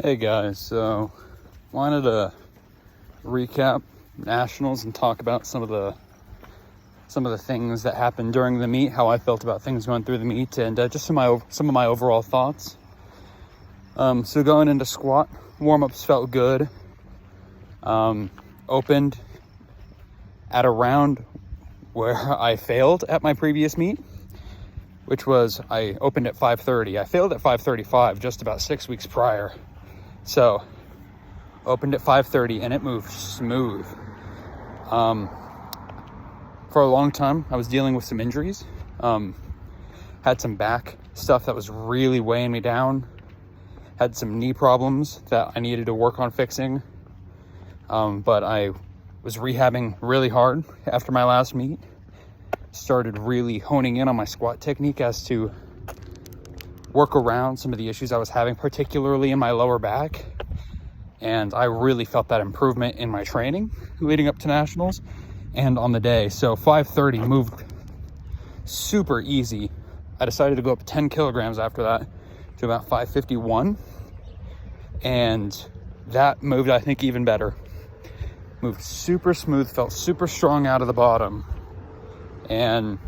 Hey guys, so wanted to recap nationals and talk about some of the things that happened during the meet, how I felt about things going through the meet, and just some of my overall thoughts. So going into squat, warm-ups felt good. Opened at a round where I failed at my previous meet, which was I opened at 5:30. I failed at 5:35 just about 6 weeks prior. So opened at 5:30 and it moved smooth. For a long time, I was dealing with some injuries. Had some back stuff that was really weighing me down. Had some knee problems that I needed to work on fixing. But I was rehabbing really hard after my last meet. Started really honing in on my squat technique as to work around some of the issues I was having, particularly in my lower back. And I really felt that improvement in my training leading up to nationals and on the day. So 5:30 moved super easy. I decided to go up 10 kilograms after that to about 5:51. And that moved, I think, even better. Moved super smooth, felt super strong out of the bottom. And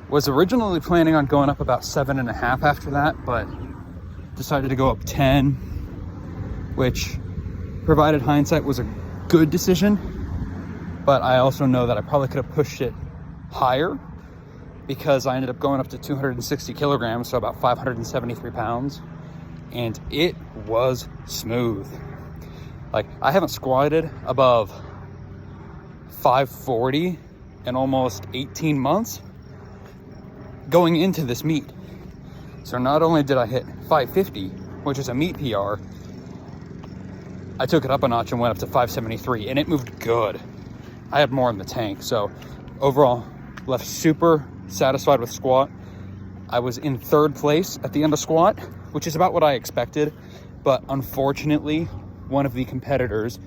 was originally planning on going up about 7.5 after that, but decided to go up 10, which, provided hindsight, was a good decision. But I also know that I probably could have pushed it higher because I ended up going up to 260 kilograms, so about 573 pounds, and it was smooth. Like, I haven't squatted above 540 in almost 18 months going into this meet. So not only did I hit 550, which is a meet PR, I took it up a notch and went up to 573, and it moved good. I had more in the tank. So overall, left super satisfied with squat. I was in third place at the end of squat, which is about what I expected. But unfortunately, one of the competitors,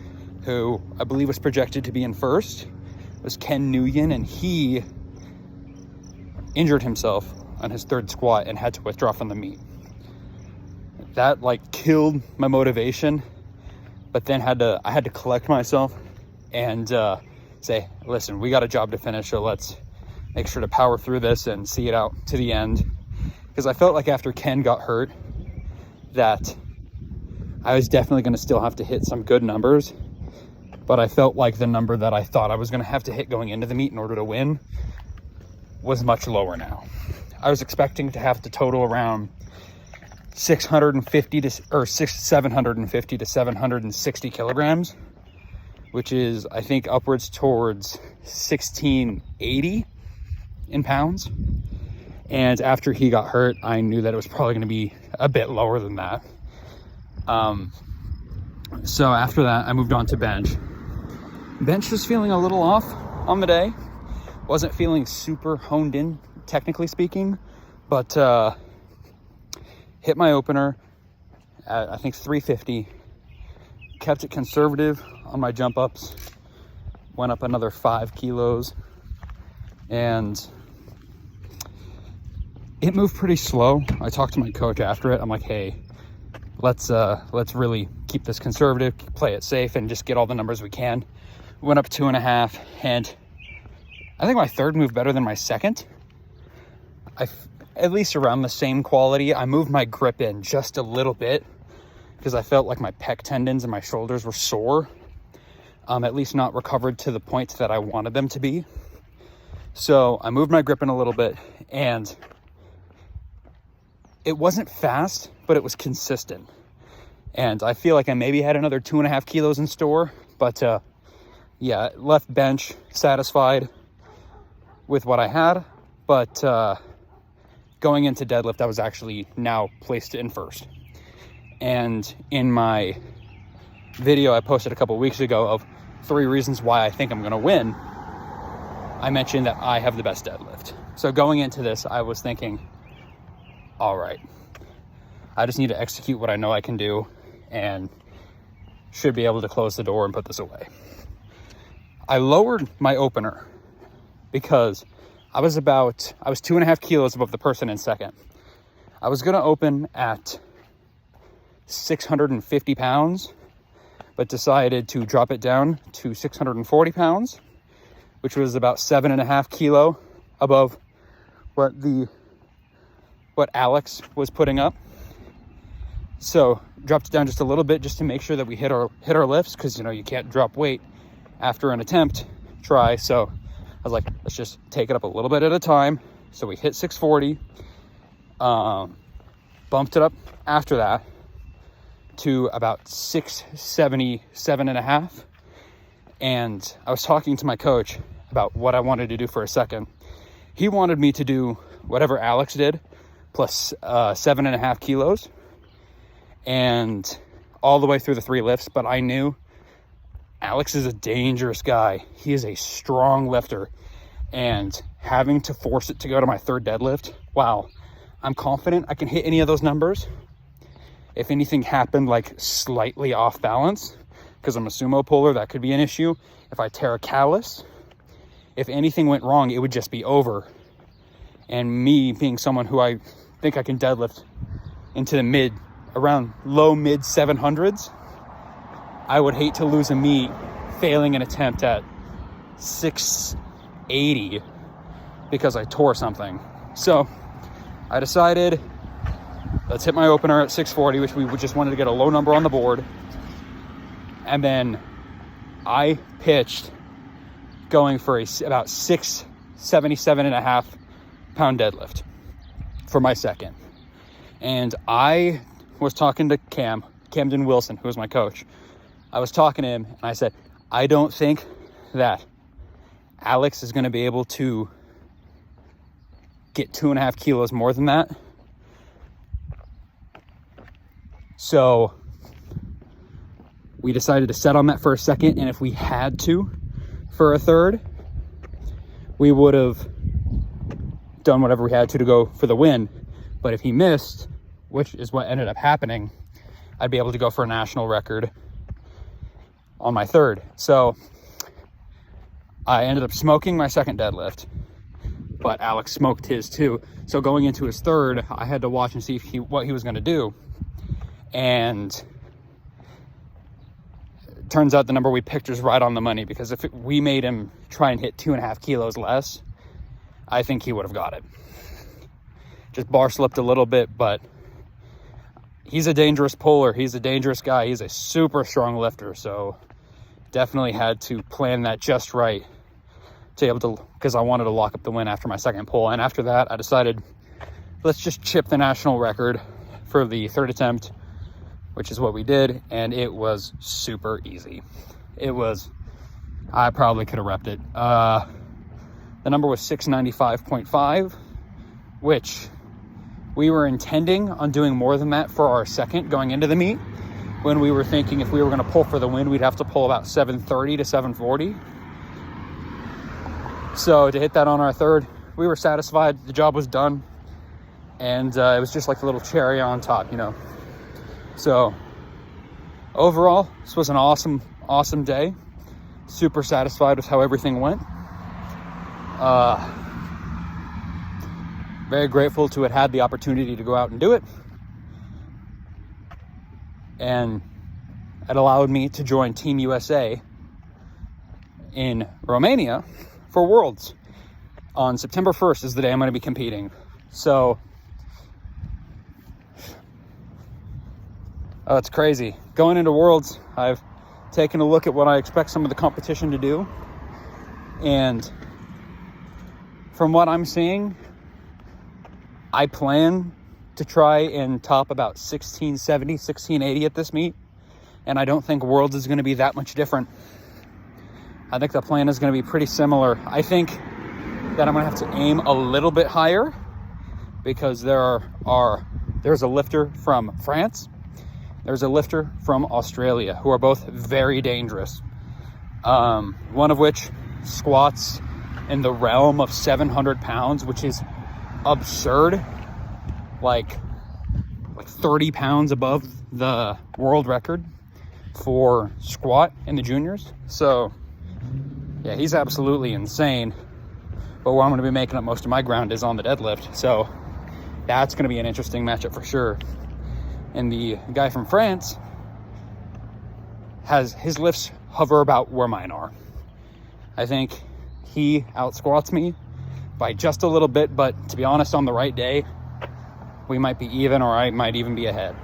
who I believe was projected to be in first, was Ken Nguyen, and he injured himself on his third squat and had to withdraw from the meet. That killed my motivation, but then I had to collect myself and say, listen, we got a job to finish, so let's make sure to power through this and see it out to the end. Because I felt like after Ken got hurt that I was definitely going to still have to hit some good numbers, but I felt like the number that I thought I was going to have to hit going into the meet in order to win was much lower now. I was expecting to have to total around 750 to 760 kilograms, which is, I think, upwards towards 1680 in pounds. And after he got hurt, I knew that it was probably going to be a bit lower than that. So after that, I moved on to bench. Bench was feeling a little off on the day. Wasn't feeling super honed in, technically speaking, but hit my opener at, I think, 350. Kept it conservative on my jump ups. Went up another 5 kilos. And it moved pretty slow. I talked to my coach after it. I'm like, hey, let's really keep this conservative, play it safe, and just get all the numbers we can. Went up 2.5, and I think my third moved better than my second. At least around the same quality. I moved my grip in just a little bit because I felt like my pec tendons and my shoulders were sore. At least not recovered to the point that I wanted them to be. So I moved my grip in a little bit, and it wasn't fast, but it was consistent. And I feel like I maybe had another 2.5 kilos in store, but yeah, left bench satisfied with what I had, but going into deadlift, I was actually now placed in first. And in my video I posted a couple weeks ago of 3 reasons why I think I'm going to win, I mentioned that I have the best deadlift. So going into this, I was thinking, all right, I just need to execute what I know I can do and should be able to close the door and put this away. I lowered my opener because I was 2.5 kilos above the person in second. I was going to open at 650 pounds, but decided to drop it down to 640 pounds, which was about 7.5 kilo above what Alex was putting up. So dropped it down just a little bit just to make sure that we hit our lifts, because you can't drop weight after an attempt try. So I was like, let's just take it up a little bit at a time. So we hit 640, bumped it up after that to about 677.5. And I was talking to my coach about what I wanted to do for a second. He wanted me to do whatever Alex did plus 7.5 kilos and all the way through the 3 lifts. But I knew Alex is a dangerous guy. He is a strong lifter, and having to force it to go to my 3rd deadlift, wow, I'm confident I can hit any of those numbers. If anything happened like slightly off balance, because I'm a sumo puller, that could be an issue. If I tear a callus, if anything went wrong, it would just be over. And me being someone who I think I can deadlift into the low mid 700s, I would hate to lose a meet failing an attempt at 680 because I tore something. So I decided, let's hit my opener at 640, which we just wanted to get a low number on the board. And then I pitched going for about 677.5 pound deadlift for my second. And I was talking to Camden Wilson, who was my coach. I was talking to him and I said, I don't think that Alex is going to be able to get 2.5 kilos more than that. So we decided to set on that for a second, and if we had to for a third, we would have done whatever we had to go for the win. But if he missed, which is what ended up happening, I'd be able to go for a national record on my third. So I ended up smoking my second deadlift, but Alex smoked his too. So going into his third, I had to watch and see what he was going to do. And it turns out the number we picked was right on the money, because if we made him try and hit 2.5 kilos less, I think he would have got it. Just bar slipped a little bit, but he's a dangerous puller. He's a dangerous guy. He's a super strong lifter. So definitely had to plan that just right to be able to, because I wanted to lock up the win after my second pull. And after that, I decided, let's just chip the national record for the third attempt, which is what we did. And it was super easy. I probably could have repped it. The number was 695.5, which we were intending on doing more than that for our second going into the meet, when we were thinking if we were going to pull for the win, we'd have to pull about 730 to 740. So to hit that on our third, we were satisfied. The job was done. And it was just like the little cherry on top, So overall, this was an awesome, awesome day. Super satisfied with how everything went. Very grateful to have had the opportunity to go out and do it. And it allowed me to join Team USA in Romania for Worlds. On September 1st is the day I'm going to be competing. So, it's crazy. Going into Worlds, I've taken a look at what I expect some of the competition to do. And from what I'm seeing, I plan to try and top about 1670, 1680 at this meet. And I don't think Worlds is going to be that much different. I think the plan is going to be pretty similar. I think that I'm going to have to aim a little bit higher, because there's a lifter from France. There's a lifter from Australia, who are both very dangerous. One of which squats in the realm of 700 pounds, which is absurd. Like 30 pounds above the world record for squat in the juniors. So yeah, he's absolutely insane. But where I'm going to be making up most of my ground is on the deadlift. So that's going to be an interesting matchup for sure. And the guy from France has his lifts hover about where mine are. I think he out squats me by just a little bit, but to be honest, on the right day, we might be even, or I might even be ahead.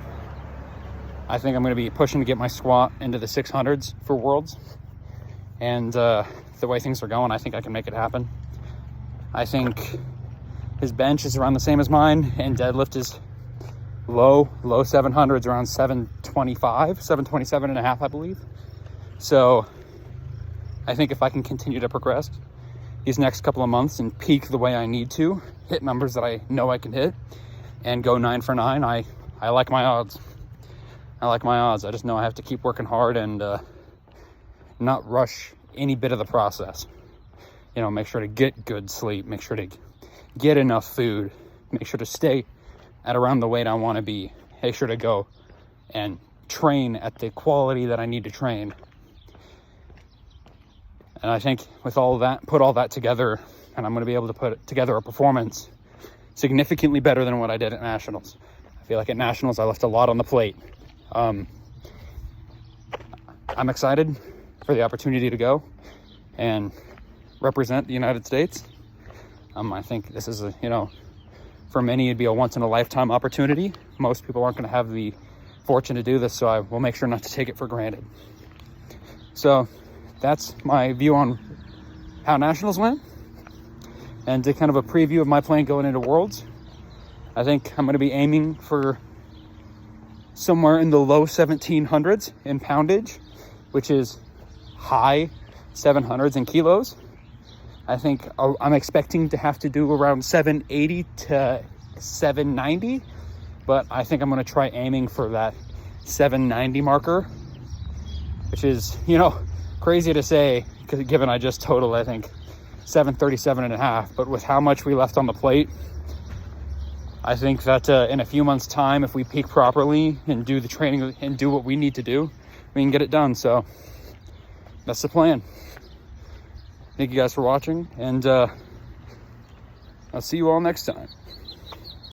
I think I'm going to be pushing to get my squat into the 600s for Worlds. And the way things are going, I think I can make it happen. I think his bench is around the same as mine, and deadlift is low 700s, around 725, 727 and a half, I believe. So I think if I can continue to progress these next couple of months and peak the way I need to, hit numbers that I know I can hit, and go 9 for 9, I like my odds. I like my odds. I just know I have to keep working hard and not rush any bit of the process. You know, make sure to get good sleep, make sure to get enough food, make sure to stay at around the weight I want to be, make sure to go and train at the quality that I need to train. And I think with all of that, put all that together, and I'm going to be able to put together a performance significantly better than what I did at Nationals. I feel like at Nationals, I left a lot on the plate. I'm excited for the opportunity to go and represent the United States. I think this is for many, it'd be a once in a lifetime opportunity. Most people aren't going to have the fortune to do this, so I will make sure not to take it for granted. So that's my view on how Nationals went, and to kind of a preview of my plan going into Worlds. I think I'm going to be aiming for somewhere in the low 1700s in poundage, which is high 700s in kilos. I think I'm expecting to have to do around 780 to 790, but I think I'm going to try aiming for that 790 marker, which is, crazy to say, because given I just totaled, I think 737 and a half, but with how much we left on the plate, I think that in a few months' time, if we peak properly and do the training and do what we need to do, we can get it done. So that's the plan. Thank you guys for watching, and I'll see you all next time.